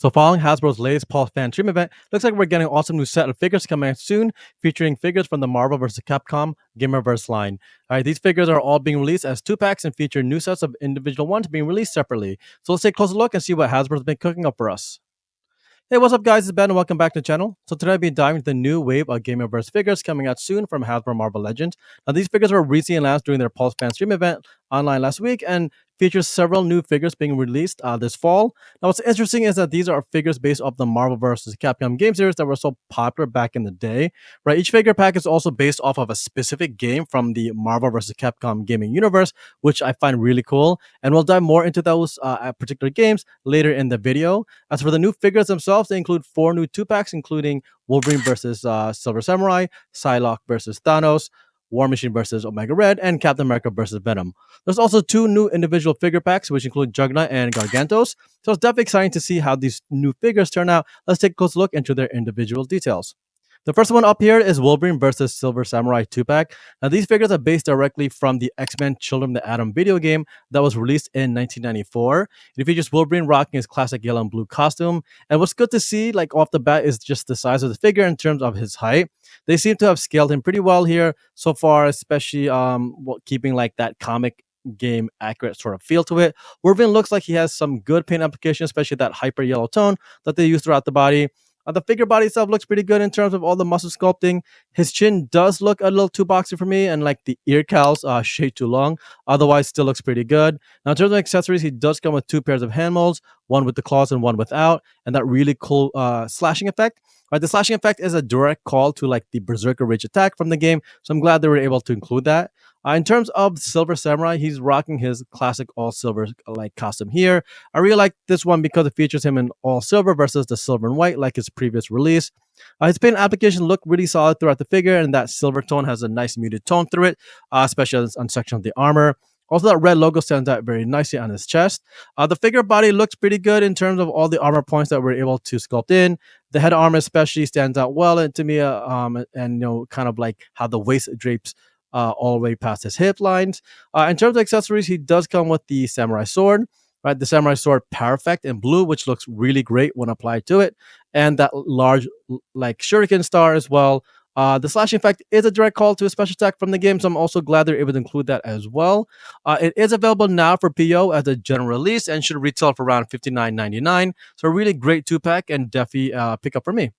So following Hasbro's latest Pulse Fanstream event, looks like we're getting an awesome new set of figures coming out soon, featuring figures from the Marvel vs. Capcom Gamerverse line. Alright, these figures are all being released as 2-packs and feature new sets of individual ones being released separately. So let's take a closer look and see what Hasbro's been cooking up for us. Hey, what's up, guys? It's Ben, and welcome back to the channel. So today I'll be diving into the new wave of Gamerverse figures coming out soon from Hasbro Marvel Legends. Now, these figures were recently announced during their Pulse Fanstream event online last week and features several new figures being released this fall. Now, what's interesting is that these are figures based off the Marvel vs. Capcom game series that were so popular back in the day. Right, each figure pack is also based off of a specific game from the Marvel vs. Capcom gaming universe, which I find really cool. And we'll dive more into those particular games later in the video. As for the new figures themselves, they include 4 new 2-packs, including Wolverine versus Silver Samurai, Psylocke versus Thanos, War Machine versus Omega Red, and Captain America versus Venom. There's also 2 new individual figure packs, which include Juggernaut and Gargantos. So it's definitely exciting to see how these new figures turn out. Let's take a close look into their individual details. The first one up here is Wolverine versus Silver Samurai 2-pack. Now, these figures are based directly from the X-Men Children of the Atom video game that was released in 1994. It features Wolverine rocking his classic yellow and blue costume. And what's good to see, like off the bat, is just the size of the figure in terms of his height. They seem to have scaled him pretty well here so far, especially keeping like that comic game accurate sort of feel to it. Wolverine looks like he has some good paint application, especially that hyper yellow tone that they use throughout the body. The figure body itself looks pretty good in terms of all the muscle sculpting. His chin does look a little too boxy for me, and like the ear cowls shade too long. Otherwise, still looks pretty good. Now, in terms of accessories, he does come with 2 pairs of hand molds, one with the claws and one without, and that really cool slashing effect. Right, the slashing effect is a direct call to like the Berserker Rage attack from the game, so I'm glad they were able to include that. In terms of Silver Samurai, he's rocking his classic all silver like costume here. I really like this one because it features him in all silver versus the silver and white like his previous release. His paint application looked really solid throughout the figure, and that silver tone has a nice muted tone through it, especially on section of the armor. Also, that red logo stands out very nicely on his chest. The figure body looks pretty good in terms of all the armor points that we're able to sculpt in. The head armor especially stands out well to me, and kind of like how the waist drapes all the way past his hip lines. In terms of accessories, he does come with the samurai sword, right? The samurai sword perfect in blue, which looks really great when applied to it, and that large like shuriken star as well. The slashing effect is a direct call to a special attack from the game, so I'm also glad they're able to include that as well. It is available now for PO as a general release and should retail for around $59.99. So a really great 2-pack and definitely pick up for me.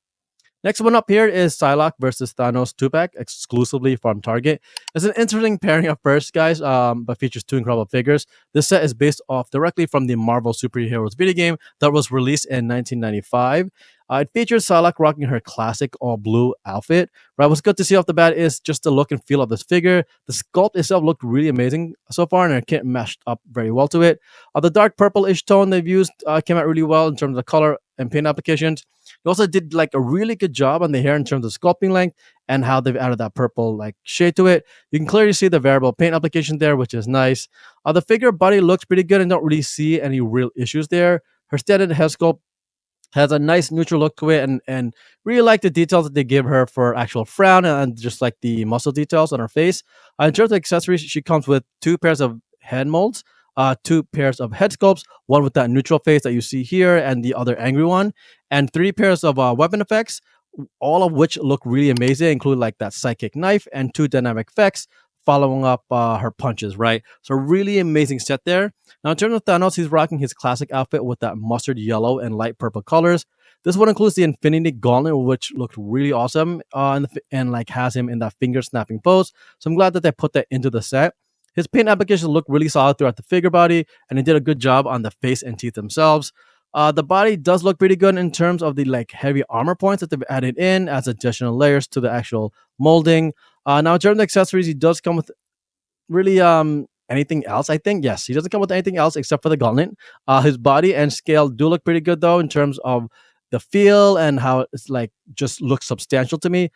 Next one up here is Psylocke versus Thanos 2-pack exclusively from Target. It's an interesting pairing at first, guys, but features 2 incredible figures. This set is based off directly from the Marvel Superheroes video game that was released in 1995. It features Psylocke rocking her classic all-blue outfit. Right, what's good to see off the bat is just the look and feel of this figure. The sculpt itself looked really amazing so far, and it can't matched up very well to it. The dark purple-ish tone they've used came out really well in terms of the color and paint applications. They also did like a really good job on the hair in terms of sculpting length and how they've added that purple like shade to it. You can clearly see the variable paint application there, which is nice. The figure body looks pretty good and don't really see any real issues there. Her standard head sculpt has a nice neutral look to it, and really like the details that they give her for actual frown and just like the muscle details on her face. In terms of accessories, she comes with 2 pairs of head molds, 2 pairs of head sculpts, one with that neutral face that you see here and the other angry one, and 3 pairs of weapon effects, all of which look really amazing, include like that psychic knife and 2 dynamic effects following up her punches, right? So really amazing set there. Now, in terms of Thanos, he's rocking his classic outfit with that mustard yellow and light purple colors. This one includes the Infinity Gauntlet, which looked really awesome, and like has him in that finger snapping pose. So I'm glad that they put that into the set. His paint application looked really solid throughout the figure body, and he did a good job on the face and teeth themselves. The body does look pretty good in terms of the like heavy armor points that they've added in as additional layers to the actual molding. Now, in terms of accessories, he does come with really anything else, I think. Yes, he doesn't come with anything else except for the gauntlet. His body and scale do look pretty good though in terms of the feel and how it's like just looks substantial to me.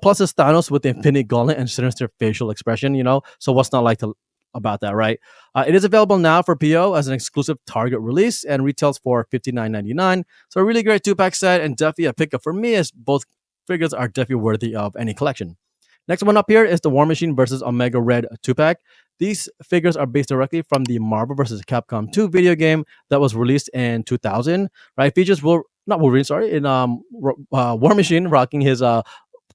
Plus it's Thanos with the Infinity Gauntlet and sinister facial expression, so what's not like about that, right? It is available now for PO as an exclusive Target release and retails for $59.99. So a really great 2-pack set and definitely a pickup for me, as both figures are definitely worthy of any collection. Next one up here is the War Machine versus Omega Red 2-pack. These figures are based directly from the Marvel vs. Capcom 2 video game that was released in 2000. Right, features not Wolverine, sorry, in War Machine, rocking his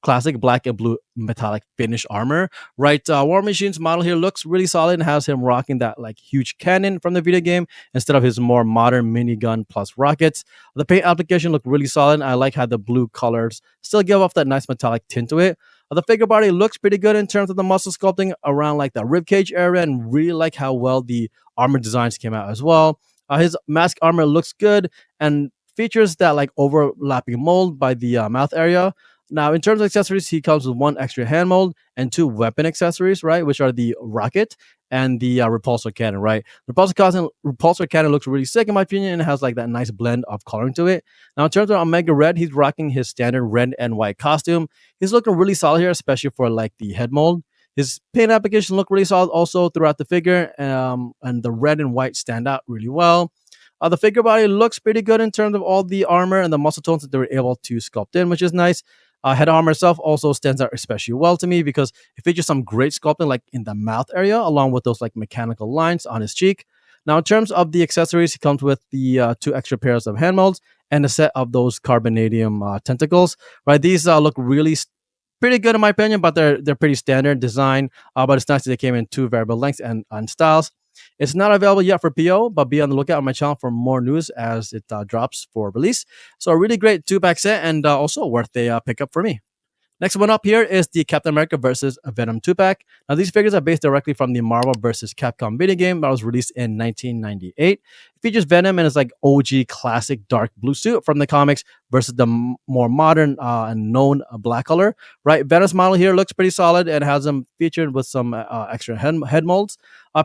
classic black and blue metallic finish armor, right? War Machine's model here looks really solid and has him rocking that like huge cannon from the video game instead of his more modern minigun plus rockets. The paint application looked really solid. I like how the blue colors still give off that nice metallic tint to it. The figure body looks pretty good in terms of the muscle sculpting around like the ribcage area, and really like how well the armor designs came out as well. His mask armor looks good and features that like overlapping mold by the mouth area. Now, in terms of accessories, he comes with one extra hand mold and two weapon accessories, right? Which are the rocket and the repulsor cannon, right? Repulsor cannon looks really sick in my opinion, and it has like that nice blend of coloring to it. Now, in terms of Omega Red, he's rocking his standard red and white costume. He's looking really solid here, especially for like the head mold. His paint application look really solid also throughout the figure, and the red and white stand out really well. The figure body looks pretty good in terms of all the armor and the muscle tones that they were able to sculpt in, which is nice. Head armor itself also stands out especially well to me because it features some great sculpting like in the mouth area, along with those like mechanical lines on his cheek. Now, in terms of the accessories, he comes with the two extra pairs of hand molds and a set of those carbonadium tentacles. Right, these look really pretty good in my opinion, but they're pretty standard design. But it's nice that they came in two variable lengths and styles. It's not available yet for PO, but be on the lookout on my channel for more news as it drops for release. So a really great two-pack set, and also worth a pickup for me. Next one up here is the Captain America versus Venom 2-pack. Now, these figures are based directly from the Marvel versus Capcom video game that was released in 1998. It features Venom in his like OG classic dark blue suit from the comics versus the more modern and known black color. Right, Venom's model here looks pretty solid and has him featured with some extra head molds.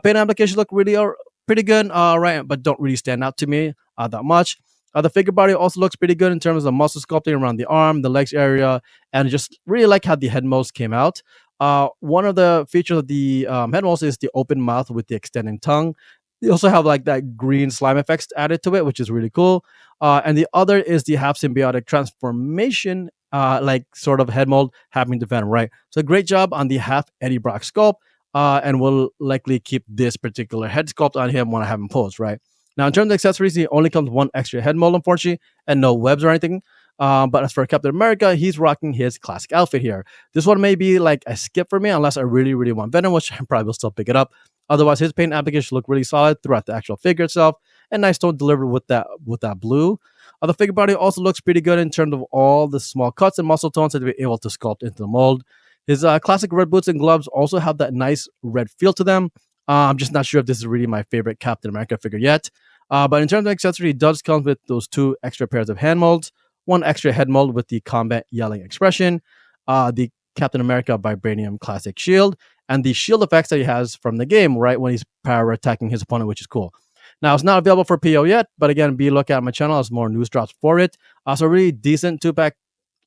Paint applications look really pretty good, right, but don't really stand out to me that much. The figure body also looks pretty good in terms of muscle sculpting around the arm, the legs area, and just really like how the head molds came out. One of the features of the head molds is the open mouth with the extending tongue. They also have like that green slime effects added to it, which is really cool. And the other is the half symbiotic transformation, like sort of head mold happening to Venom, right? So great job on the half Eddie Brock sculpt, and we'll likely keep this particular head sculpt on him when I have him posed, right? Now, in terms of accessories, he only comes with one extra head mold, unfortunately, and no webs or anything. But as for Captain America, he's rocking his classic outfit here. This one may be like a skip for me unless I really, really want Venom, which I probably will still pick it up. Otherwise, his paint application look really solid throughout the actual figure itself, and nice tone delivered with that blue. The figure body also looks pretty good in terms of all the small cuts and muscle tones that they're able to sculpt into the mold. His classic red boots and gloves also have that nice red feel to them. I'm just not sure if this is really my favorite Captain America figure yet. But in terms of accessory, it does come with those two extra pairs of hand molds, one extra head mold with the combat yelling expression, the Captain America Vibranium Classic Shield, and the shield effects that he has from the game, right, when he's power attacking his opponent, which is cool. Now, it's not available for PO yet, but again, be lookout at my channel as more news drops for it. So really decent two-pack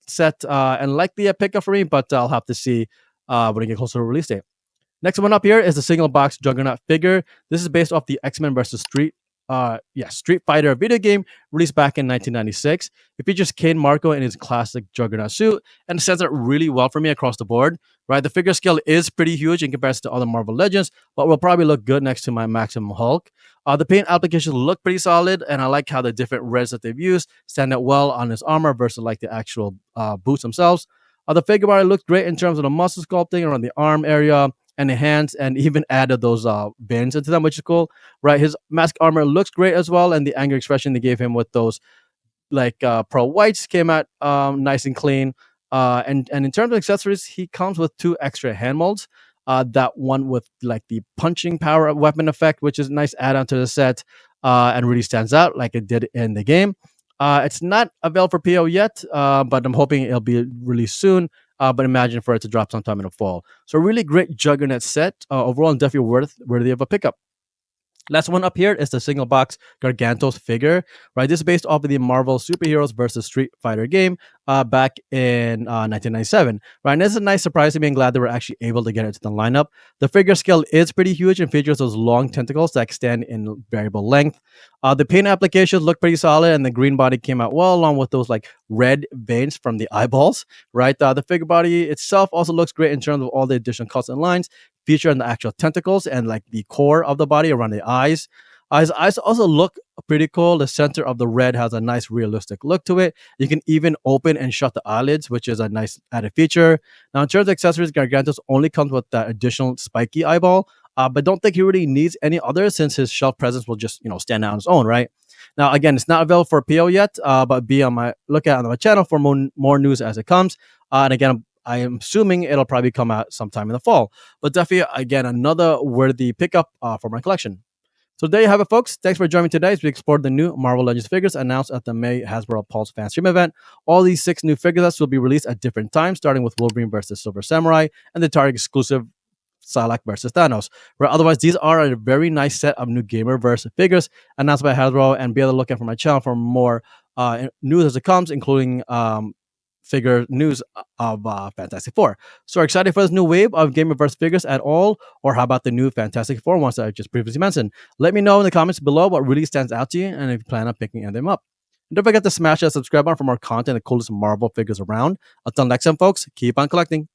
set, and likely a pickup for me, but I'll have to see when I get closer to release date. Next one up here is the single box Juggernaut figure. This is based off the X-Men versus Street Fighter video game released back in 1996. It features Kane Marco in his classic Juggernaut suit, and it stands out really well for me across the board. Right, the figure scale is pretty huge in comparison to other Marvel Legends, but will probably look good next to my Maximum Hulk. The paint applications look pretty solid, and I like how the different reds that they've used stand out well on his armor versus like the actual boots themselves. The figure body looks great in terms of the muscle sculpting around the arm area and the hands, and even added those veins into them, which is cool. Right, his mask armor looks great as well, and the anger expression they gave him with those like pearl whites came out nice and clean. And in terms of accessories, he comes with two extra hand molds. That one with like the punching power weapon effect, which is a nice add-on to the set, and really stands out like it did in the game. It's not available for PO yet, but I'm hoping it'll be released soon. But imagine for it to drop sometime in the fall. So really great Juggernaut set overall, and definitely worthy of a pickup. Last one up here is the single box Gargantos figure, right? This is based off of the Marvel Superheroes versus Street Fighter game back in 1997, right? And this is a nice surprise to me. I'm glad they were actually able to get it to the lineup. The figure scale is pretty huge and features those long tentacles that extend in variable length. The paint applications look pretty solid, and the green body came out well, along with those like red veins from the eyeballs, right? The figure body itself also looks great in terms of all the additional cuts and lines feature in the actual tentacles and like the core of the body around the eyes. His eyes also look pretty cool. The center of the red has a nice realistic look to it. You can even open and shut the eyelids, which is a nice added feature. Now, in terms of accessories, Gargantos only comes with that additional spiky eyeball, but don't think he really needs any others since his shelf presence will just stand out on its own, right? Now, again, it's not available for PO yet, but be on my lookout on my channel for more news as it comes. And again, I am assuming it'll probably come out sometime in the fall. But definitely, again, another worthy pickup for my collection. So there you have it, folks. Thanks for joining me today as we explored the new Marvel Legends figures announced at the May Hasbro Pulse Fanstream event. All these 6 new figures will be released at different times, starting with Wolverine versus Silver Samurai and the Target exclusive Psylocke versus Thanos. Where otherwise, these are a very nice set of new Gamerverse figures announced by Hasbro, and be able to look out for my channel for more news as it comes, including figure news of Fantastic Four. So excited for this new wave of Gamerverse figures at all, or how about the new Fantastic Four ones that I just previously mentioned? Let me know in the comments below what really stands out to you, and if you plan on picking them up. And don't forget to smash that subscribe button for more content and the coolest Marvel figures around. Until next time, folks, keep on collecting.